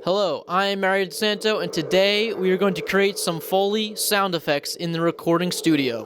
Hello, I am Mario DeSanto, and today we are going to create some Foley sound effects in the recording studio.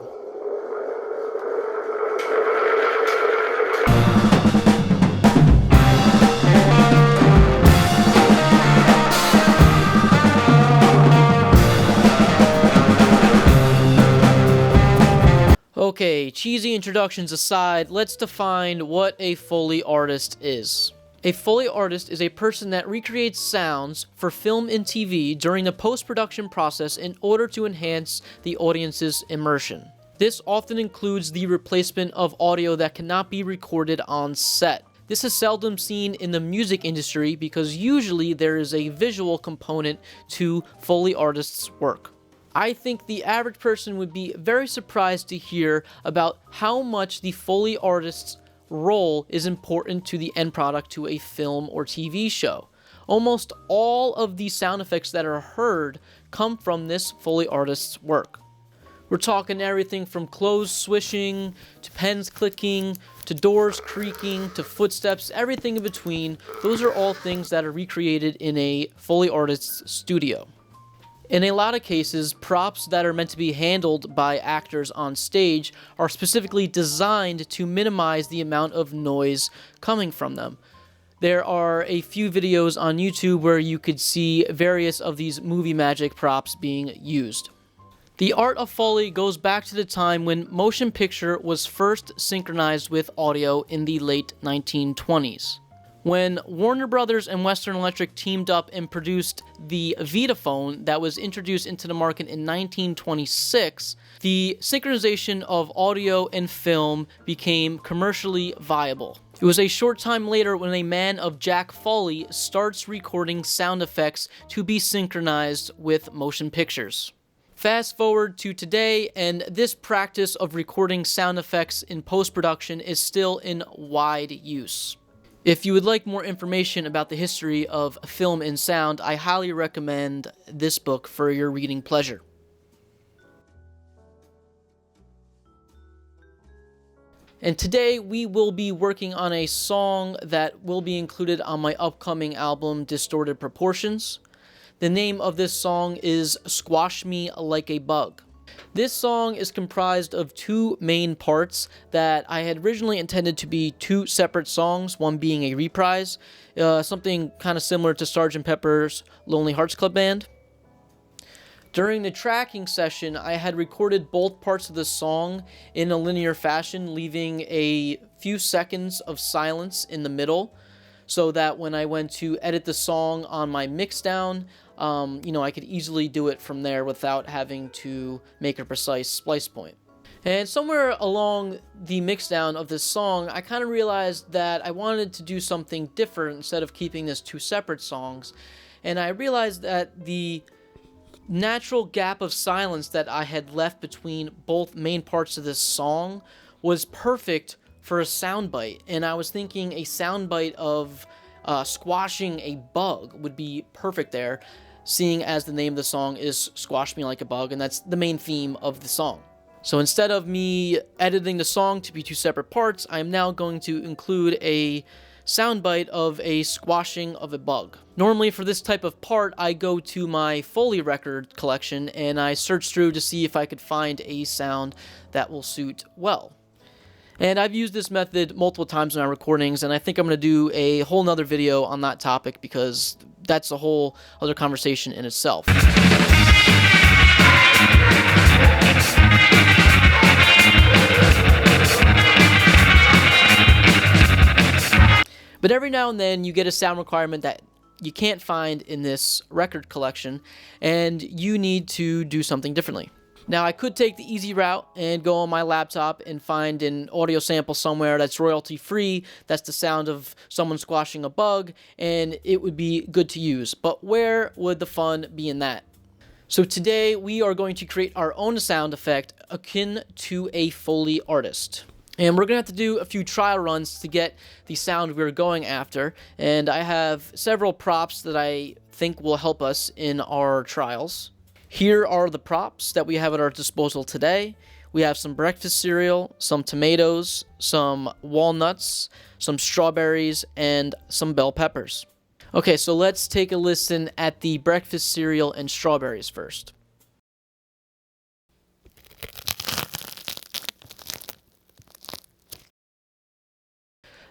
Okay, cheesy introductions aside, let's define what a Foley artist is. A Foley artist is a person that recreates sounds for film and TV during the post-production process in order to enhance the audience's immersion. This often includes the replacement of audio that cannot be recorded on set. This is seldom seen in the music industry because usually there is a visual component to Foley artists' work. I think the average person would be very surprised to hear about how much the Foley artist's role is important to the end product to a film or TV show. Almost all of the sound effects that are heard come from this Foley artist's work. We're talking everything from clothes swishing, to pens clicking, to doors creaking, to footsteps, everything in between. Those are all things that are recreated in a Foley artist's studio. In a lot of cases, props that are meant to be handled by actors on stage are specifically designed to minimize the amount of noise coming from them. There are a few videos on YouTube where you could see various of these movie magic props being used. The art of Foley goes back to the time when motion picture was first synchronized with audio in the late 1920s. When Warner Brothers and Western Electric teamed up and produced the Vitaphone that was introduced into the market in 1926, the synchronization of audio and film became commercially viable. It was a short time later when a man of Jack Foley starts recording sound effects to be synchronized with motion pictures. Fast forward to today, and this practice of recording sound effects in post-production is still in wide use. If you would like more information about the history of film and sound, I highly recommend this book for your reading pleasure. And today we will be working on a song that will be included on my upcoming album, Distorted Proportions. The name of this song is Squash Me Like a Bug. This song is comprised of two main parts that I had originally intended to be two separate songs, one being a reprise, something kind of similar to Sgt. Pepper's Lonely Hearts Club Band. During the tracking session, I had recorded both parts of the song in a linear fashion, leaving a few seconds of silence in the middle, so that when I went to edit the song on my mixdown, I could easily do it from there without having to make a precise splice point. And somewhere along the mixdown of this song, I kind of realized that I wanted to do something different instead of keeping this two separate songs. And I realized that the natural gap of silence that I had left between both main parts of this song was perfect for a soundbite. And I was thinking a soundbite of squashing a bug would be perfect there, seeing as the name of the song is Squash Me Like a Bug, and that's the main theme of the song. So instead of me editing the song to be two separate parts, I am now going to include a soundbite of a squashing of a bug. Normally for this type of part, I go to my Foley record collection and I search through to see if I could find a sound that will suit well. And I've used this method multiple times in our recordings, and I think I'm going to do a whole nother video on that topic because that's a whole other conversation in itself. But every now and then you get a sound requirement that you can't find in this record collection, and you need to do something differently. Now, I could take the easy route and go on my laptop and find an audio sample somewhere that's royalty-free, that's the sound of someone squashing a bug, and it would be good to use. But where would the fun be in that? So today, we are going to create our own sound effect akin to a Foley artist. And we're going to have to do a few trial runs to get the sound we're going after, and I have several props that I think will help us in our trials. Here are the props that we have at our disposal today. We have some breakfast cereal, some tomatoes, some walnuts, some strawberries, and some bell peppers. Okay, so let's take a listen at the breakfast cereal and strawberries first.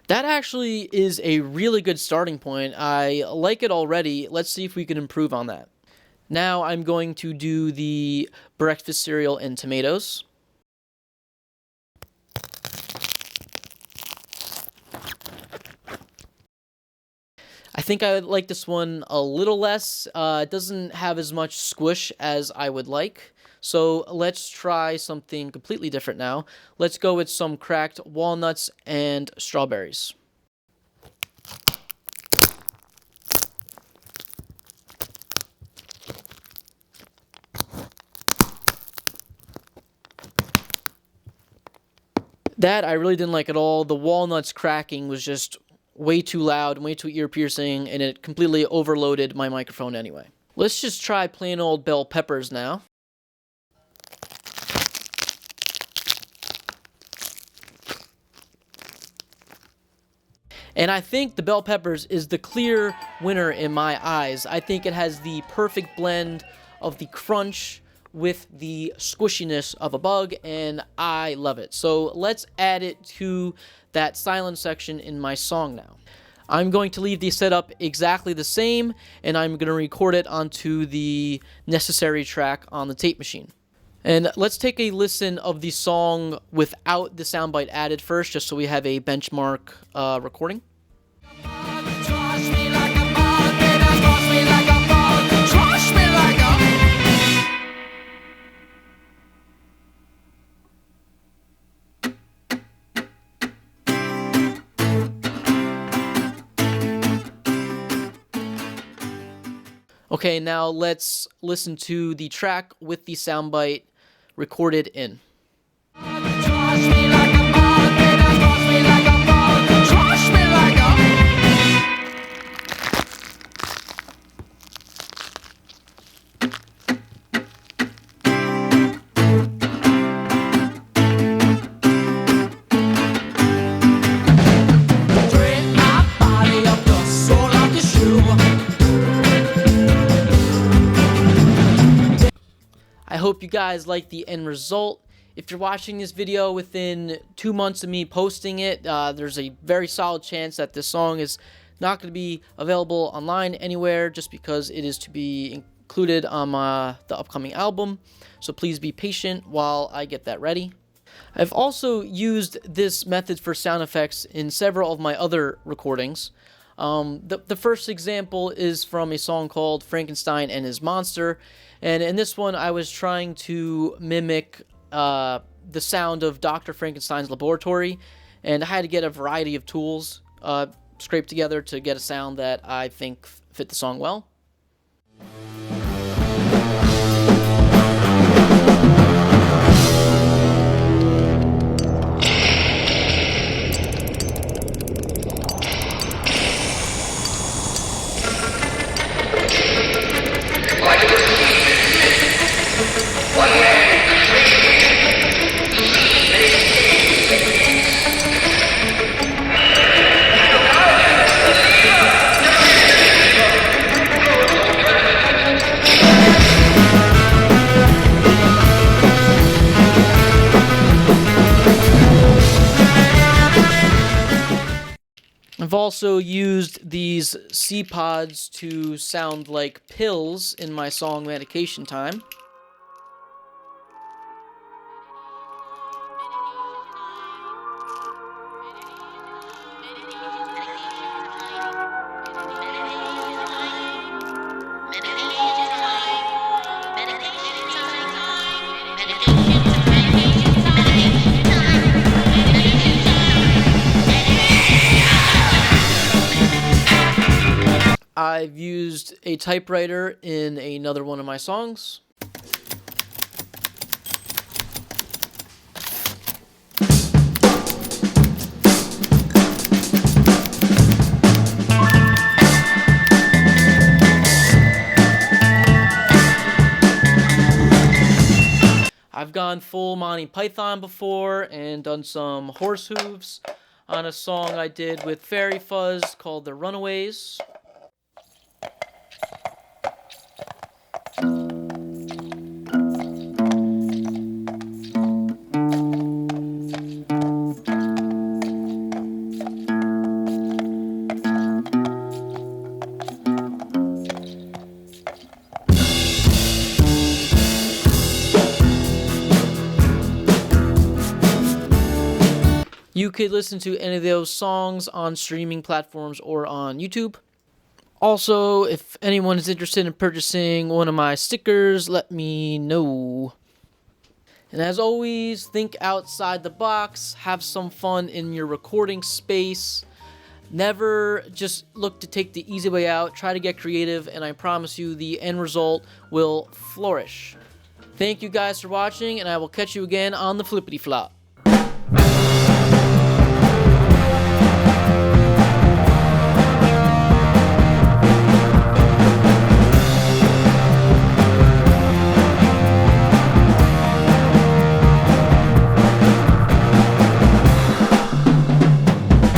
That actually is a really good starting point. I like it already. Let's see if we can improve on that. Now I'm going to do the breakfast cereal and tomatoes. I think I would like this one a little less. It doesn't have as much squish as I would like. So let's try something completely different now. Let's go with some cracked walnuts and strawberries. That I really didn't like at all. The walnuts cracking was just way too loud, way too ear-piercing, and it completely overloaded my microphone anyway. Let's just try plain old bell peppers now. And I think the bell peppers is the clear winner in my eyes. I think it has the perfect blend of the crunch with the squishiness of a bug, and I love it. So let's add it to that silent section in my song now. I'm going to leave the setup exactly the same, and I'm going to record it onto the necessary track on the tape machine. And let's take a listen of the song without the soundbite added first, just so we have a benchmark recording. Okay, now let's listen to the track with the soundbite recorded in. I hope you guys like the end result. If you're watching this video within 2 months of me posting it, there's a very solid chance that this song is not going to be available online anywhere, just because it is to be included on the upcoming album. So please be patient while I get that ready. I've also used this method for sound effects in several of my other recordings. The first example is from a song called Frankenstein and His Monster, and in this one I was trying to mimic the sound of Dr. Frankenstein's laboratory, and I had to get a variety of tools scraped together to get a sound that I think fit the song well. I've also used these C-pods to sound like pills in my song Medication Time. I've used a typewriter in another one of my songs. I've gone full Monty Python before and done some horse hooves on a song I did with Fairy Fuzz called The Runaways. could listen to any of those songs on streaming platforms or on YouTube. Also, if anyone is interested in purchasing one of my stickers, let me know. And as always, think outside the box, have some fun in your recording space. Never just look to take the easy way out. Try to get creative, and I promise you the end result will flourish. Thank you guys for watching, and I will catch you again on the flippity flop.